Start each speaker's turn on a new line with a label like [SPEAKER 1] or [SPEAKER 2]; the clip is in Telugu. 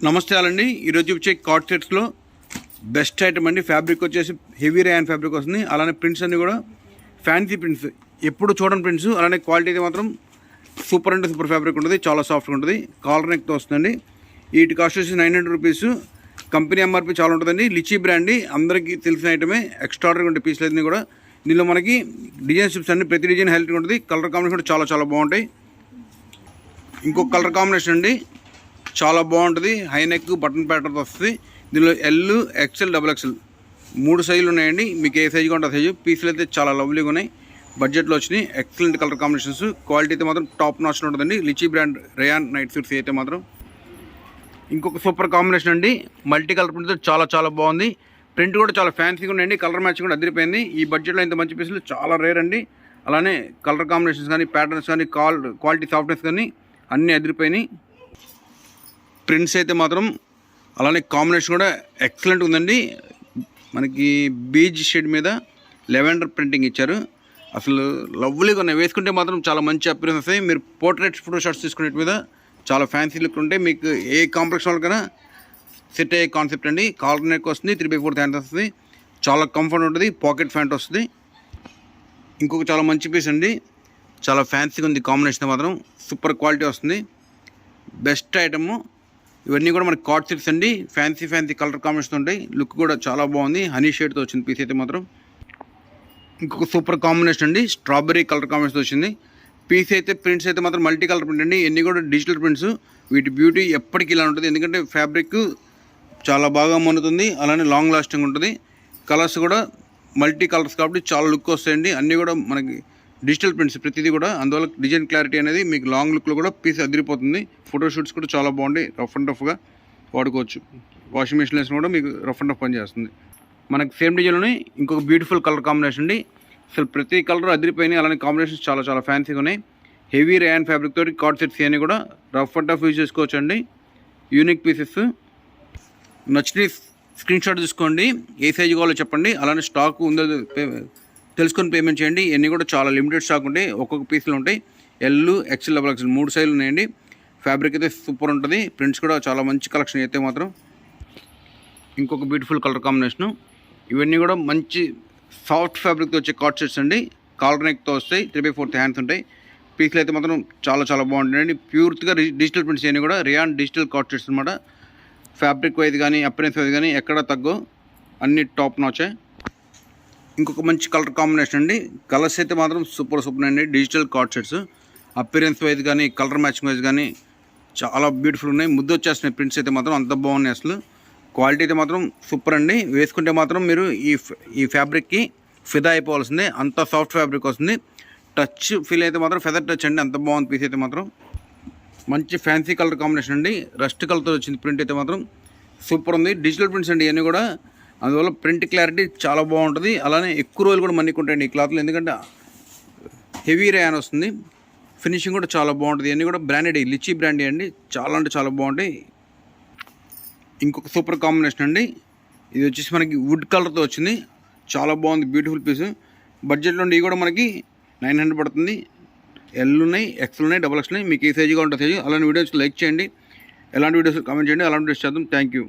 [SPEAKER 1] నమస్తే అండి. ఈరోజు వచ్చే కార్డ్ సెట్స్లో బెస్ట్ ఐటమ్ అండి. ఫ్యాబ్రిక్ వచ్చేసి హెవీ రేయాన్ ఫ్యాబ్రిక్ వస్తుంది. అలానే ప్రింట్స్ అన్నీ కూడా ఫ్యాన్సీ ప్రింట్స్, ఎప్పుడు చూడని ప్రింట్స్. అలానే క్వాలిటీ అయితే మాత్రం సూపర్ అంటే సూపర్ ఫ్యాబ్రిక్ ఉంటుంది, చాలా సాఫ్ట్గా ఉంటుంది. కాలర్ నెక్తో వస్తుందండి. వీటి కాస్ట్ వచ్చి 900 రూపీస్. కంపెనీ ఎంఆర్పి చాలా ఉంటుందండి. లిచీ బ్రాండ్ అందరికీ తెలిసిన ఐటమే. ఎక్స్ట్రాడనరీ ఉండే పీస్లు అన్నీ కూడా. దీనిలో మనకి డిజైన్ స్ట్రిప్స్ అన్ని, ప్రతి డిజైన్ హెల్త్ ఉంటుంది. కలర్ కాంబినేషన్ కూడా చాలా చాలా బాగుంటాయి. ఇంకొక కలర్ కాంబినేషన్ అండి, చాలా బాగుంటుంది. హై నెక్ బటన్ ప్యాటర్న్ వస్తుంది. దీనిలో ఎల్, ఎక్సెల్, XXL 3 సైజులు ఉన్నాయండి. మీకు ఏ సైజు కావాలంటే ఆ సైజు. పీసులు అయితే చాలా లవ్లీగా ఉన్నాయి, బడ్జెట్లో వచ్చినాయి. Excellent colour combinations. క్వాలిటీ అయితే మాత్రం టాప్ నాచ్ ఉంటుందండి. Lychee brand rayon night suits అయితే మాత్రం. ఇంకొక సూపర్ కాంబినేషన్ అండి, మల్టీ కలర్ ప్రింట్ చాలా చాలా బాగుంది. ప్రింట్ కూడా చాలా ఫ్యాన్సీగా ఉన్నాయండి. కలర్ మ్యాచ్ కూడా అదిరిపోయింది. ఈ బడ్జెట్లో ఇంత మంచి పీసులు చాలా రేర్ అండి. అలానే కలర్ కాంబినేషన్స్ కానీ, ప్యాటర్న్స్ కానీ, క్వాలిటీ సాఫ్ట్నెస్ కానీ అన్నీ అదిరిపోయినాయి. ప్రింట్స్ అయితే మాత్రం అలానే కాంబినేషన్ కూడా ఎక్సలెంట్ ఉందండి. మనకి బీజ్ షేడ్ మీద లెవెండర్ ప్రింటింగ్ ఇచ్చారు. అసలు లవ్లీగా ఉన్నాయి. వేసుకుంటే మాత్రం చాలా మంచి అపిరెన్స్ వస్తాయి. మీరు పోర్ట్రేట్ ఫోటో షాట్స్ తీసుకునే మీద చాలా ఫ్యాన్సీ లుక్ ఉంటే మీకు ఏ కాంప్లెక్స్ వాళ్ళకైనా సెట్ అయ్యే కాన్సెప్ట్ అండి. కాలర్ నెక్ వస్తుంది, 3/4 హ్యాండ్ వస్తుంది. చాలా కంఫర్ట్ ఉంటుంది. పాకెట్ ఫ్యాంట్ వస్తుంది. ఇంకొక చాలా మంచి పీస్ అండి, చాలా ఫ్యాన్సీగా ఉంది. కాంబినేషన్ మాత్రం సూపర్ క్వాలిటీ వస్తుంది. Best item. ఇవన్నీ కూడా మనకి కార్డ్ సెట్స్ అండి. ఫ్యాన్సీ కలర్ కాంబినేషన్ ఉంటాయి. లుక్ కూడా చాలా బాగుంది. హనీ షేడ్తో వచ్చింది పీస్ అయితే మాత్రం. ఇంకొక సూపర్ కాంబినేషన్ అండి, స్ట్రాబెరీ కలర్ కాంబినేషన్ వచ్చింది. పీస్ అయితే ప్రింట్స్ అయితే మాత్రం మల్టీ కలర్ ప్రింట్ అండి. ఇవన్నీ కూడా డిజిటల్ ప్రింట్స్. వీటి బ్యూటీ ఎప్పటికీ ఇలా ఉంటుంది, ఎందుకంటే ఫ్యాబ్రిక్ చాలా బాగా మన్నుతుంది. అలానే లాంగ్ లాస్టింగ్ ఉంటుంది. కలర్స్ కూడా మల్టీ కలర్స్ కాబట్టి చాలా లుక్ వస్తాయండి. అన్నీ కూడా మనకి డిజిటల్ ప్రింట్స్ ప్రతిదీ కూడా. అందువల్ల డిజైన్ క్లారిటీ అనేది మీకు లాంగ్ లుక్లో కూడా పీస్ అదిరిపోతుంది. ఫోటోషూట్స్ కూడా చాలా బాగుంటాయి. రఫ్ అండ్ టఫ్గా వాడుకోవచ్చు. వాషింగ్ మిషన్ వేసిన కూడా మీకు రఫ్ అండ్ టఫ్ పని చేస్తుంది. మనకి సేమ్ డిజైన్లోనే ఇంకొక బ్యూటిఫుల్ కలర్ కాంబినేషన్ అండి. అసలు ప్రతి కలర్ అదిరిపోయినాయి. అలానే కాంబినేషన్స్ చాలా చాలా ఫ్యాన్సీగా ఉన్నాయి. హెవీ రేయాన్ ఫ్యాబ్రిక్ తోటి కార్డ్ సెట్స్ అని కూడా రఫ్ అండ్ టఫ్ యూజ్ చేసుకోవచ్చు అండి. Unique pieces. నచ్చిన స్క్రీన్ షాట్ తీసుకోండి. ఏ సైజు కావాలో చెప్పండి. అలానే స్టాక్ ఉందో తెలుసుకొని పేమెంట్ చేయండి. ఇవన్నీ కూడా చాలా లిమిటెడ్ స్టాక్ ఉంటాయి. ఒక్కొక్క పీసులు ఉంటాయి. ఎల్, XXL, XXL 3 సైజులు ఉన్నాయండి. ఫ్యాబ్రిక్ అయితే సూపర్ ఉంటుంది. ప్రింట్స్ కూడా చాలా మంచి కలెక్షన్ అయితే మాత్రం. ఇంకొక బ్యూటిఫుల్ కలర్ కాంబినేషను. ఇవన్నీ కూడా మంచి సాఫ్ట్ ఫ్యాబ్రిక్తో వచ్చే కార్డ్ సెట్స్ అండి. కాలర్ నెక్తో వస్తాయి. 3/4 హ్యాండ్స్ ఉంటాయి. పీసులు అయితే మాత్రం చాలా చాలా బాగుంటాయండి. ప్యూర్గా డిజిటల్ ప్రింట్స్ అన్నీ కూడా రేయాన్ డిజిటల్ కార్డ్ సెట్స్ అనమాట. ఫ్యాబ్రిక్ వైజ్ కానీ, అపిరెన్స్ వైజ్ కానీ ఎక్కడ తగ్గో, అన్ని టాప్ నాచే. ఇంకొక మంచి కలర్ కాంబినేషన్ అండి. కలర్స్ అయితే మాత్రం సూపర్ అండి. Digital card sets appearance wise కానీ, కలర్ మ్యాచింగ్ వైజ్ కానీ చాలా బ్యూటిఫుల్ ఉన్నాయి. ముద్దు వచ్చేస్తున్నాయి ప్రింట్స్ అయితే మాత్రం, అంత బాగున్నాయి. అసలు క్వాలిటీ అయితే మాత్రం సూపర్ అండి. వేసుకుంటే మాత్రం మీరు ఈ ఫ్యాబ్రిక్కి ఫిదా అయిపోవాల్సిందే. అంత సాఫ్ట్ ఫ్యాబ్రిక్ వస్తుంది. టచ్ ఫీల్ అయితే మాత్రం ఫెదర్ టచ్ అండి. అంత బాగుంది పీస్ అయితే మాత్రం. మంచి ఫ్యాన్సీ కలర్ కాంబినేషన్ అండి. రస్ట్ కలర్తో వచ్చింది ప్రింట్ అయితే మాత్రం సూపర్ ఉంది. డిజిటల్ ప్రింట్స్ అండి ఇవన్నీ కూడా. అందువల్ల ప్రింట్ క్లారిటీ చాలా బాగుంటుంది. అలానే ఎక్కువ రోజులు కూడా మన్నికుంటాయండి ఈ క్లాత్లు, ఎందుకంటే హెవీ రేయాన్ వస్తుంది. ఫినిషింగ్ కూడా చాలా బాగుంటుంది. ఇవన్నీ కూడా బ్రాండెడ్, లిచీ బ్రాండ్ అండి. చాలా అంటే చాలా బాగుంటాయి. ఇంకొక సూపర్ కాంబినేషన్ అండి. ఇది వచ్చేసి మనకి వుడ్ కలర్తో వచ్చింది. చాలా బాగుంది, బ్యూటిఫుల్ పీస్. బడ్జెట్లో ఇవి కూడా మనకి 900 పడుతుంది. ఎల్ ఉన్నాయి, XXL ఉన్నాయి, XXL ఉన్నాయి. మీకు ఏ సైజుగా ఉంటుంది సైజు. అలాంటి వీడియోస్ లైక్ చేయండి. ఎలాంటి వీడియోస్ కామెంట్ చేయండి. అలాంటి వీడియోస్ చేద్దాం. Thank you.